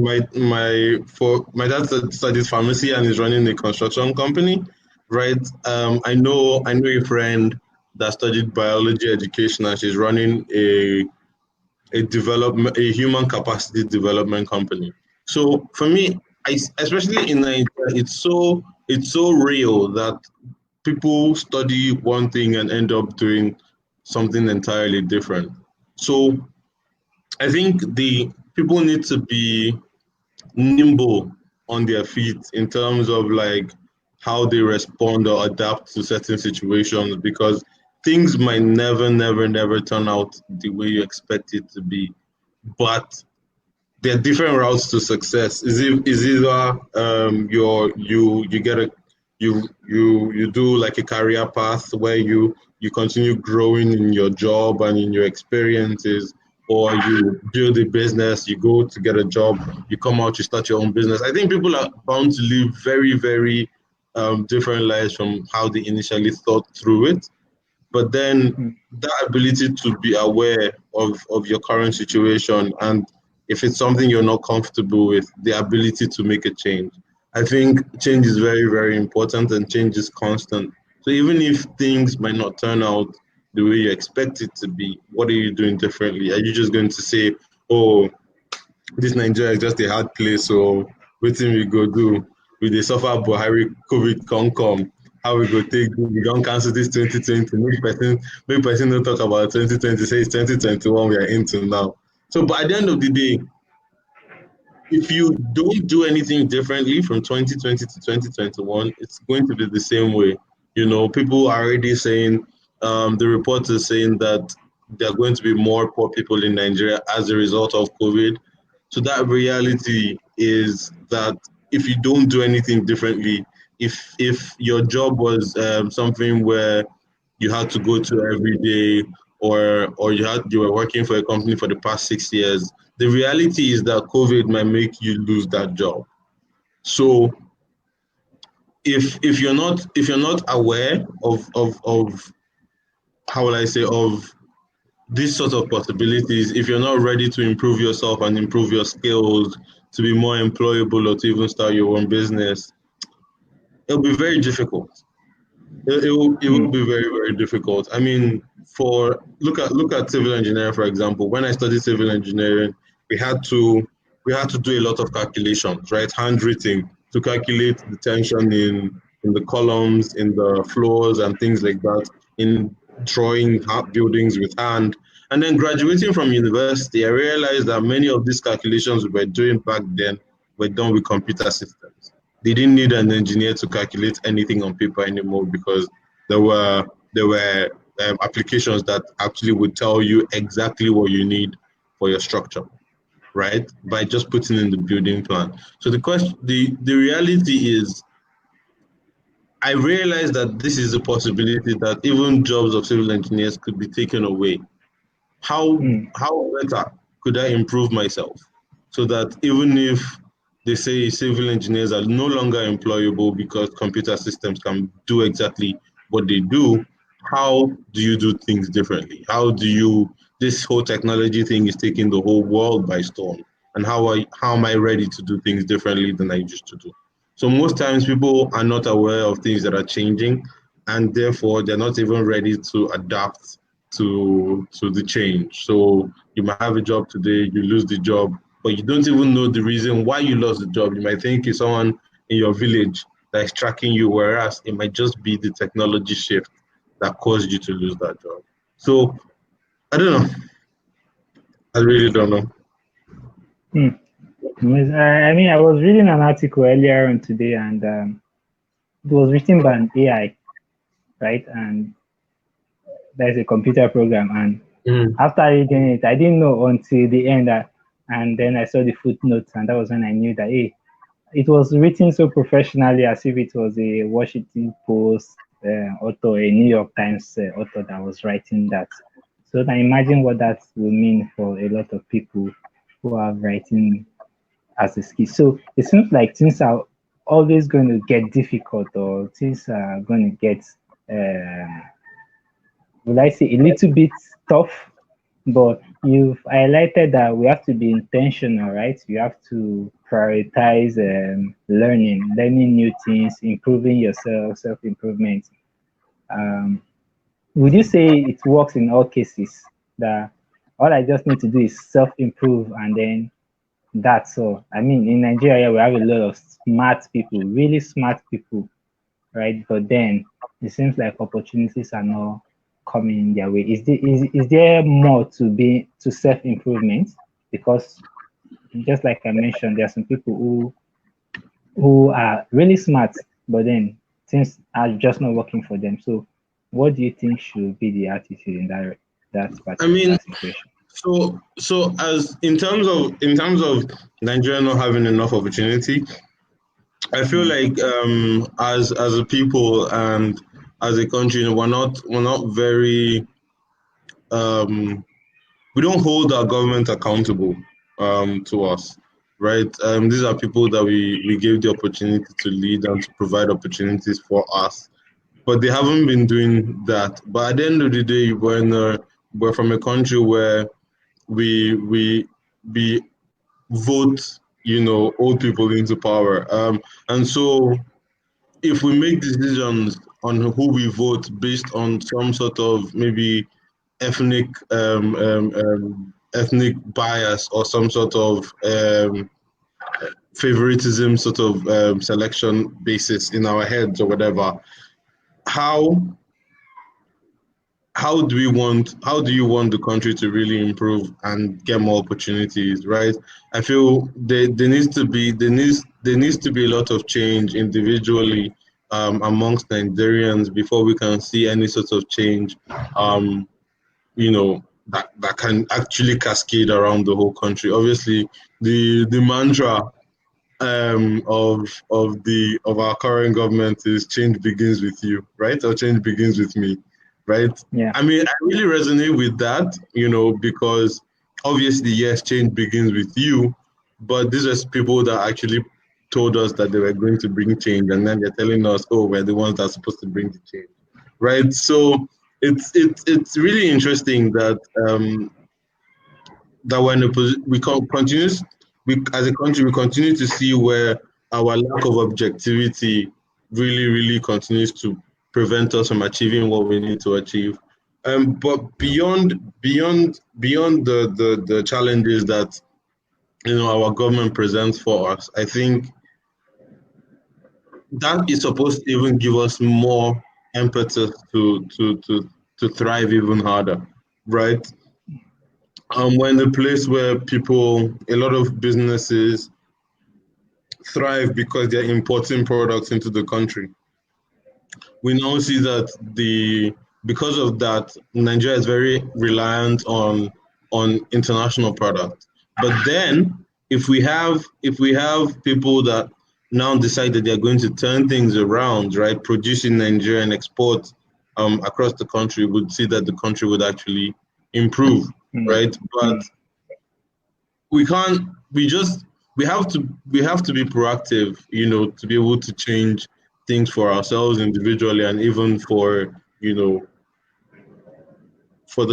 dad studied pharmacy and is running a construction company, right? I know a friend that studied biology education and she's running a human capacity development company. So for me, especially in Nigeria, it's so real that people study one thing and end up doing something entirely different. So I think the people need to be nimble on their feet in terms of like how they respond or adapt to certain situations, because things might never turn out the way you expect it to be. But there are different routes to success. Is either you get a you do like a career path where you continue growing in your job and in your experiences, or you build a business, you go to get a job, you come out, you start your own business. I think people are bound to live very different lives from how they initially thought through it. But then mm, that ability to be aware of your current situation, and if it's something you're not comfortable with, the ability to make a change. I think change is very important, and change is constant. So even if things might not turn out the way you expect it to be, what are you doing differently? Are you just going to say, oh, this Nigeria is just a hard place, so wetin we go do? We dey suffer Buhari COVID come. How we go take do? We don cancel this 2020. Make person no talk about 2020. Say it's 2021 we are into now. So, but at the end of the day, if you don't do anything differently from 2020 to 2021, it's going to be the same way. You know, people are already saying, the report is saying that there are going to be more poor people in Nigeria as a result of COVID. So that reality is that if you don't do anything differently, if your job was something where you had to go to every day, or you were working for a company for the past 6 years, the reality is that COVID might make you lose that job. So if you're not aware of how will I say, of these sort of possibilities, if you're not ready to improve yourself and improve your skills to be more employable or to even start your own business, it'll be very difficult. It will mm, be very difficult. I mean, for look at civil engineering, for example. When I studied civil engineering, we had to we had to do a lot of calculations, right? Handwritten to calculate the tension in the columns, in the floors, and things like that. In drawing buildings with hand, and then graduating from university, I realized that many of these calculations we were doing back then were done with computer systems. They didn't need an engineer to calculate anything on paper anymore, because there were applications that actually would tell you exactly what you need for your structure, right? By just putting in the building plan. So the reality is, I realized that this is a possibility that even jobs of civil engineers could be taken away. how mm, how better could I improve myself so that even if they say civil engineers are no longer employable because computer systems can do exactly what they do, how do you do things differently? This whole technology thing is taking the whole world by storm. And how am I ready to do things differently than I used to do? So most times people are not aware of things that are changing, and therefore they're not even ready to adapt to the change. So you might have a job today, you lose the job, but you don't even know the reason why you lost the job. You might think it's someone in your village that is tracking you, whereas it might just be the technology shift that caused you to lose that job. So I don't know. I really don't know. mm. I mean, I was reading an article earlier on today, and it was written by an AI, right? And there's a computer program. And Mm, after reading it, I didn't know until the end that, and then I saw the footnotes, and that was when I knew that, hey, it was written so professionally as if it was a Washington Post author, a New York Times author that was writing that. So now imagine what that will mean for a lot of people who are writing as a skill. So it seems like things are always going to get difficult, or things are going to get, uh, will I say, a little bit tough. But you've highlighted that we have to be intentional, right? You have to prioritize learning new things, improving yourself, self improvement. Um, would you say it works in all cases that all I just need to do is self improve and then that's all? I mean, in Nigeria, we have a lot of smart people, really smart people, right? But then it seems like opportunities are not coming their way? Is there more to self-improvement? Because just like I mentioned, there are some people who are really smart, but then things are just not working for them. So what do you think should be the attitude in that I mean, particular situation? so as in terms of Nigeria not having enough opportunity, I feel Mm, like as a people and as a country, we're not very um we don't hold our government accountable to us, right? These are people that we gave the opportunity to lead and to provide opportunities for us, but they haven't been doing that. But at the end of the day, we're from a country where we vote, old people into power, and so if we make decisions on who we vote based on some sort of maybe ethnic ethnic bias or some sort of favoritism sort of selection basis in our heads or whatever, how how do you want the country to really improve and get more opportunities, right? I feel there needs to be a lot of change individually amongst Nigerians before we can see any sort of change, um, that can actually cascade around the whole country. Obviously, the mantra of our current government is change begins with you, right? Or change begins with me, right? yeah. I mean, I really resonate with that, because obviously, yes, change begins with you, but these are people that actually told us that they were going to bring change, and then they're telling us, oh, we're the ones that are supposed to bring the change, right? So it's really interesting that we're in a position we as a country we continue to see where our lack of objectivity really continues to prevent us from achieving what we need to achieve. But beyond the challenges that our government presents for us, I think that is supposed to even give us more impetus to thrive even harder, right? We're in a place where a lot of businesses thrive because they're importing products into the country. We now see that because of that, Nigeria is very reliant on international products. But then, if we have people that now decide that they're going to turn things around, right, produce in Nigeria and export across the country, would see that the country would actually improve, Mm, right? But mm, we can't we have to be proactive, to be able to change things for ourselves individually and even for the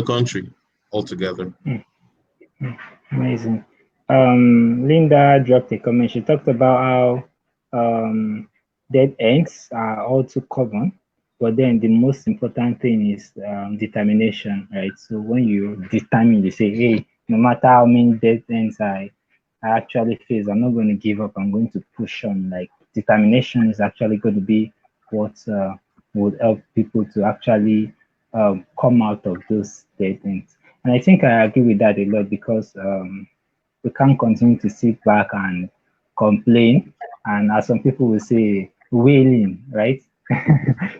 country altogether. mm, mm. Amazing. Linda dropped a comment. She talked about how dead ends are all too common, but then the most important thing is determination, right? So when you determine, you say, hey, no matter how many dead ends I actually face, I'm not going to give up. I'm going to push on. Like determination is actually going to be what would help people to actually come out of those dead ends. And I think I agree with that a lot because we can't continue to sit back and complain, and as some people will say, wailing, right?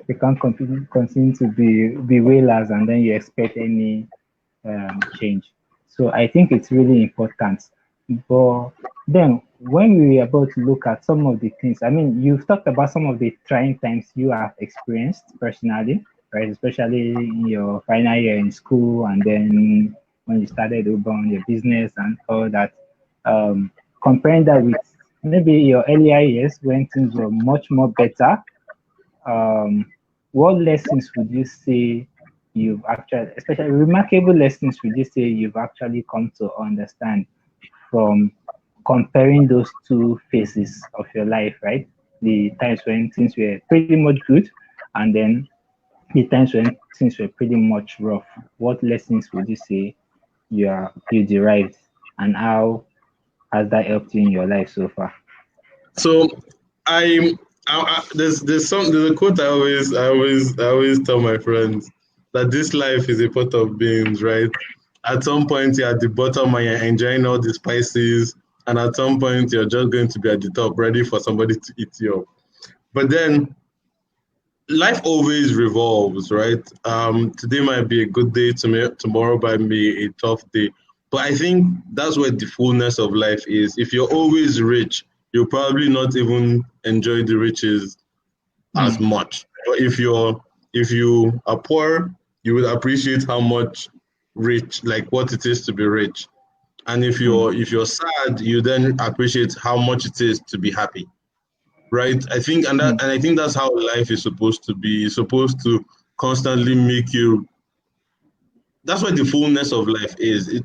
We can't continue to be wailers and then you expect any change. So I think it's really important. But then when we are about to look at some of the things, I mean, you've talked about some of the trying times you have experienced personally, right? Especially in your final year in school and then when you started to run your business and all that. Comparing that with maybe your earlier years when things were much more better, um, what lessons would you say you've actually, especially remarkable lessons, would you say you've actually come to understand from comparing those two phases of your life, right? The times when things were pretty much good, and then the times when things were pretty much rough. What lessons would you say you derived, and how has that helped you in your life so far? So there's a quote I always tell my friends that this life is a pot of beans, right? At some point you're at the bottom and you're enjoying all the spices, and at some point you're just going to be at the top, ready for somebody to eat you up. But then life always revolves, right? Today might be a good day, tomorrow might be a tough day. But I think that's where the fullness of life is. If you're always rich, you'll probably not even enjoy the riches as much. But if you are poor, you will appreciate how much rich, like what it is to be rich. And if you're sad, you then appreciate how much it is to be happy. Right? I think that's how life is supposed to be. It's supposed to constantly make you. That's what the fullness of life is.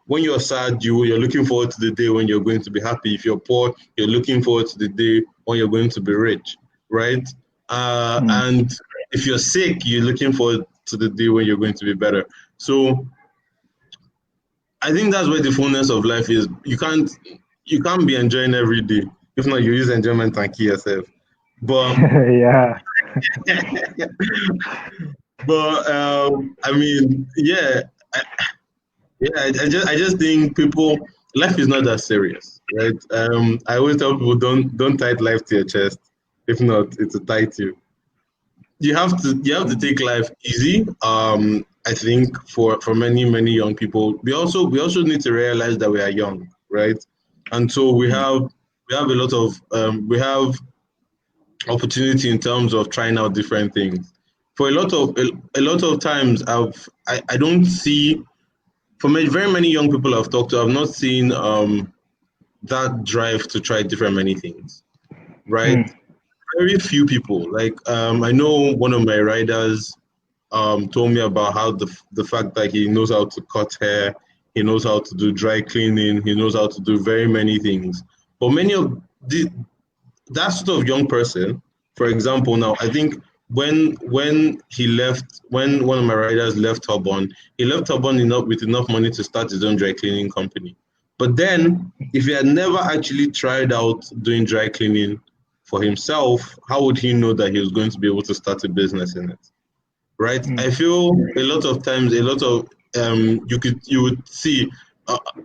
When you're sad, you're looking forward to the day when you're going to be happy. If you're poor, you're looking forward to the day when you're going to be rich, right? And if you're sick, you're looking forward to the day when you're going to be better. So I think that's where the fullness of life is. You can't be enjoying every day. If not, you use enjoyment and kill yourself. But Yeah. I mean, yeah, I just think life is not that serious, right? I always tell people don't tie life to your chest. If not, it will tie to you. You have to take life easy. I think for many young people, we also need to realize that we are young, right? And so we have a lot of opportunity in terms of trying out different things. For a lot of times, I don't see for very many young people I've talked to, I've not seen that drive to try different many things, right? Very few people. Like I know one of my riders told me about how the fact that he knows how to cut hair, he knows how to do dry cleaning, he knows how to do very many things. But many of that sort of young person, for example, now I think when one of my riders left Tubborn, he left Tubborn with enough money to start his own dry cleaning company. But then, if he had never actually tried out doing dry cleaning for himself, how would he know that he was going to be able to start a business in it? Right? I feel a lot of times, you would see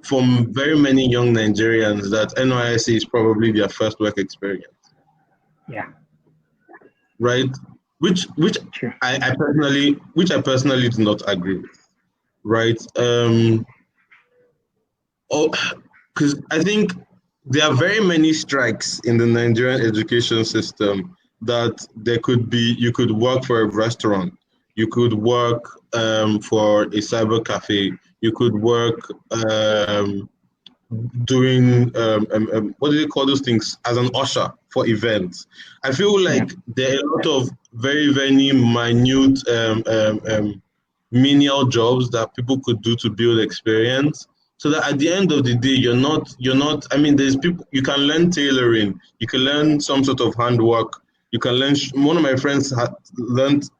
from very many young Nigerians that NYSC is probably their first work experience. Yeah. Right? Which True. I personally do not agree with. Right? Because I think there are very many strikes in the Nigerian education system that you could work for a restaurant, you could work for a cyber cafe, you could work doing what do they call those things, as an usher for events. I feel like there are a lot of very very minute menial jobs that people could do to build experience, so that at the end of the day you're not I mean, there's people, you can learn tailoring, you can learn some sort of handwork, you can learn one of my friends learned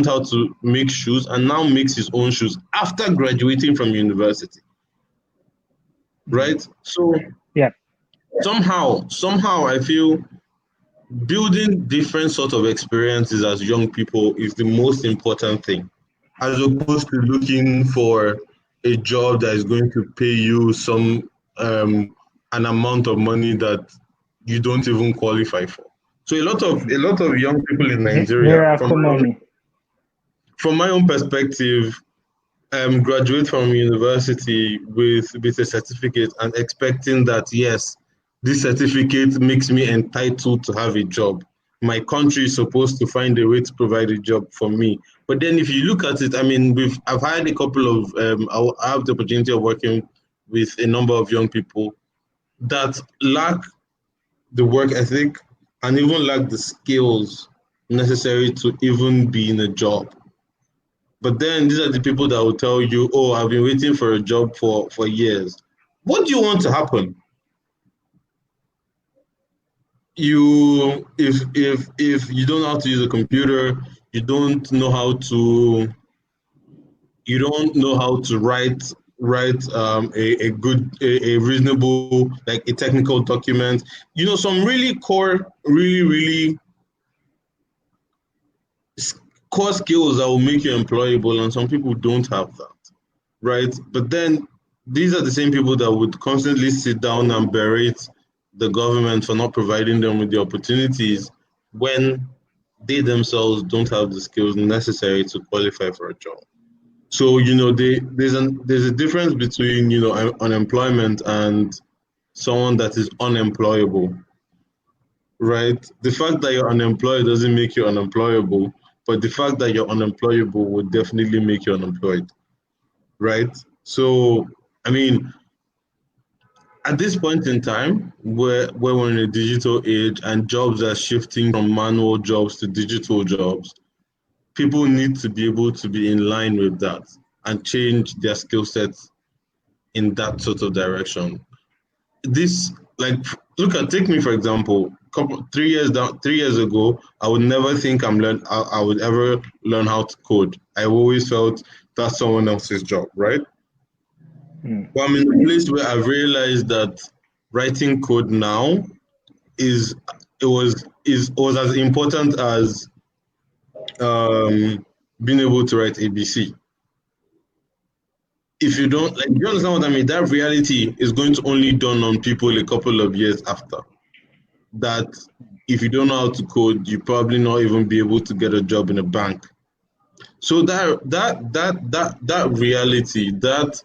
how to make shoes and now makes his own shoes after graduating from university, right? So Yeah. somehow I feel building different sort of experiences as young people is the most important thing, as opposed to looking for a job that is going to pay you an amount of money that you don't even qualify for. So a lot of young people in Nigeria, from Miracle money. my own perspective, graduate from university with a certificate and expecting that, yes, this certificate makes me entitled to have a job. My country is supposed to find a way to provide a job for me. But then if you look at it, I mean, I've had a couple of I have the opportunity of working with a number of young people that lack the work ethic and even lack the skills necessary to even be in a job. But then these are the people that will tell you, oh, I've been waiting for a job for years. What do you want to happen? If you don't know how to use a computer, you don't know how to write a reasonable, like a technical document. Some really core, really really core skills that will make you employable, and some people don't have that, right? But then these are the same people that would constantly sit down and berate the government for not providing them with the opportunities when they themselves don't have the skills necessary to qualify for a job. So, there's a difference between, unemployment and someone that is unemployable, right? The fact that you're unemployed doesn't make you unemployable, but the fact that you're unemployable would definitely make you unemployed, right? So, I mean, at this point in time, where we're in a digital age and jobs are shifting from manual jobs to digital jobs, people need to be able to be in line with that and change their skill sets in that sort of direction. This, like, take me for example. 3 years ago, I would never think I would ever learn how to code. I always felt that's someone else's job, right? But I'm in a place where I've realized that writing code now is was as important as being able to write ABC. If you don't like, you understand what I mean? That reality is going to only dawn on people a couple of years after. That if you don't know how to code, you probably not even be able to get a job in a bank. So that reality, that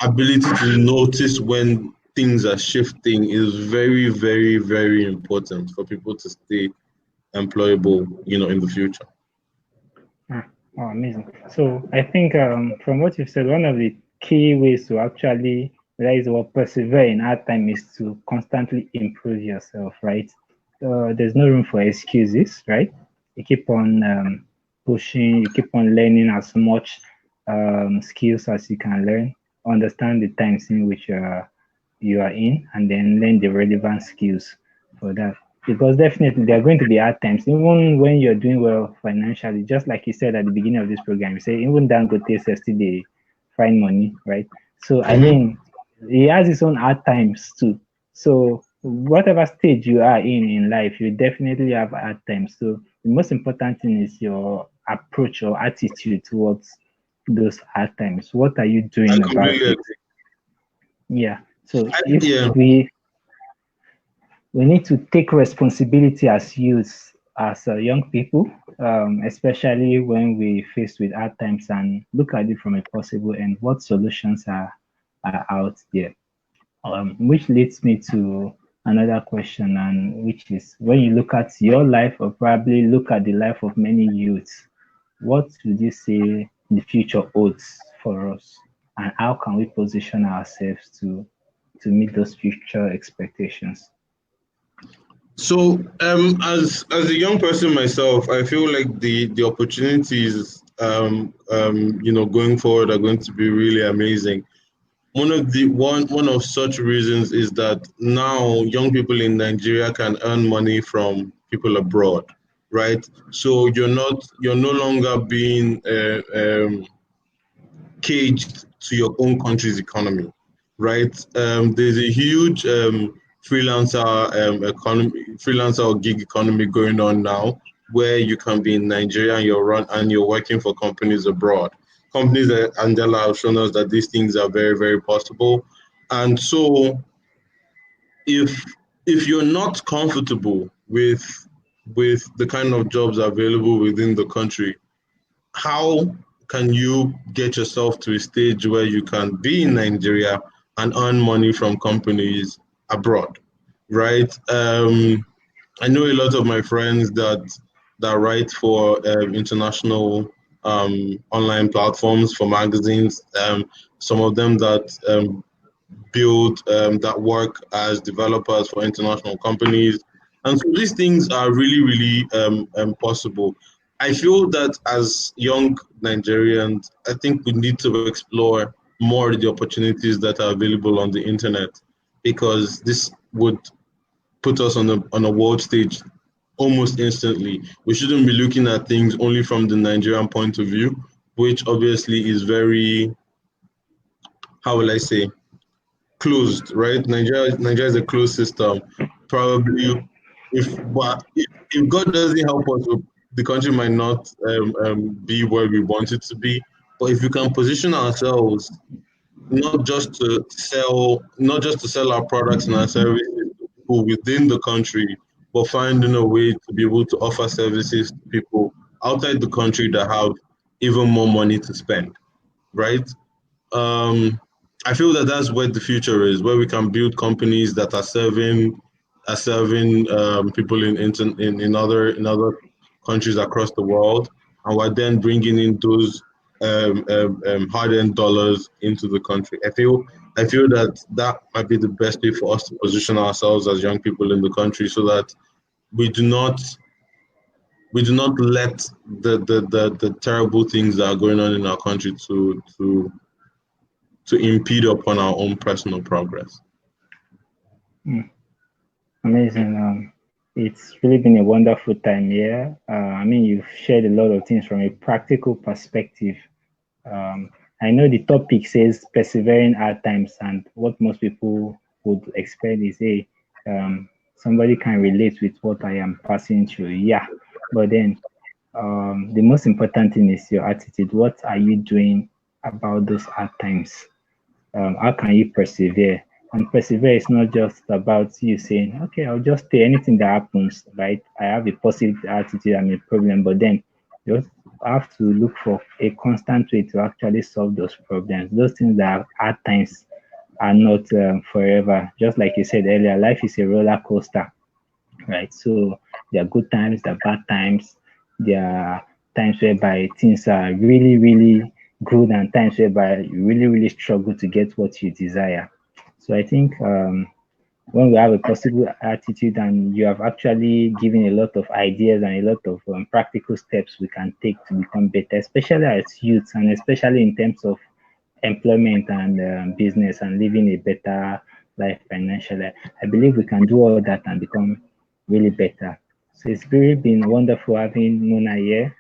ability to notice when things are shifting is very, very, very important for people to stay employable, in the future. Oh, amazing. So I think from what you've said, one of the key ways to actually realize or persevere in hard time is to constantly improve yourself, right? There's no room for excuses, right? You keep on pushing, you keep on learning as much skills as you can learn, understand the times in which you are in, and then learn the relevant skills for that. Because definitely there are going to be hard times, even when you're doing well financially. Just like you said at the beginning of this program, you say even Dangote says still they find money, right? So I mean, he has his own hard times too. So whatever stage you are in life, you definitely have hard times. So the most important thing is your approach or attitude towards those hard times. What are you I doing about completely it? agree. Yeah. So if Yeah. we need to take responsibility as youth, as young people, especially when we faced with hard times, and look at it from a possible end. What solutions are out there? Which leads me to another question, and which is when you look at your life, or probably look at the life of many youths, what would you say the future holds for us, and how can we position ourselves to meet those future expectations? So, as a young person myself, I feel like the opportunities, going forward are going to be really amazing. One of such reasons is that now young people in Nigeria can earn money from people abroad, right? So you're no longer being caged to your own country's economy, right? There's a huge freelancer or gig economy going on now, where you can be in Nigeria and you're working for companies abroad. Companies that Angela have shown us that these things are very, very possible. And so if you're not comfortable with the kind of jobs available within the country, how can you get yourself to a stage where you can be in Nigeria and earn money from companies abroad, right? I know a lot of my friends that write for international online platforms for magazines. Some of them that build that work as developers for international companies. And so these things are really, really possible. I feel that as young Nigerians, I think we need to explore more the opportunities that are available on the internet, because this would put us on a world stage almost instantly. We shouldn't be looking at things only from the Nigerian point of view, which obviously is very, how will I say, closed, right? Nigeria is a closed system. Probably, if God doesn't help us, the country might not be where we want it to be. But if we can position ourselves not just to sell our products and our services to people within the country, but finding a way to be able to offer services to people outside the country that have even more money to spend, right? Um, I feel that that's where the future is, where we can build companies that are serving people in other countries across the world, and we're then bringing in those hard-earned dollars into the country. I feel that that might be the best way for us to position ourselves as young people in the country, so that we do not we do not let the terrible things that are going on in our country to impede upon our own personal progress. Amazing. It's really been a wonderful time here. I mean, you've shared a lot of things from a practical perspective. I know the topic says persevering hard times, and what most people would expect is, hey, somebody can relate with what I am passing through. Yeah, but then the most important thing is your attitude. What are you doing about those hard times? How can you persevere? And persevere is not just about you saying, okay, I'll just stay anything that happens, right? I have a positive attitude, I'm a problem, but then you also have to look for a constant way to actually solve those problems. Those things that at times are not forever. Just like you said earlier, life is a roller coaster, right? So there are good times, there are bad times, there are times whereby things are really, really good, and times whereby you really, really struggle to get what you desire. So I think when we have a possible attitude and you have actually given a lot of ideas and a lot of practical steps we can take to become better, especially as youths and especially in terms of employment and business and living a better life financially. I believe we can do all that and become really better. So it's really been wonderful having Muna here.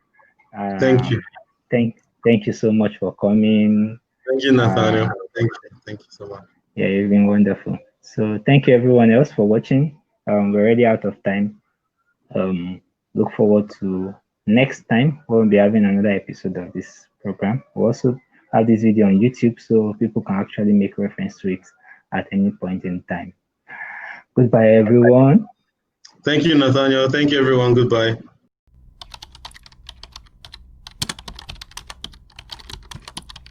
Thank you. Um, thank you so much for coming. Thank you, Uh, Nathaniel. Thank you. Thank you so much. yeah, you've been wonderful. So thank you everyone else for watching. We're already out of time. Look forward to next time we'll be having another episode of this program. We'll also have this video on YouTube so people can actually make reference to it at any point in time. Goodbye, everyone. Thank you, Nathaniel. Thank you, everyone. Goodbye.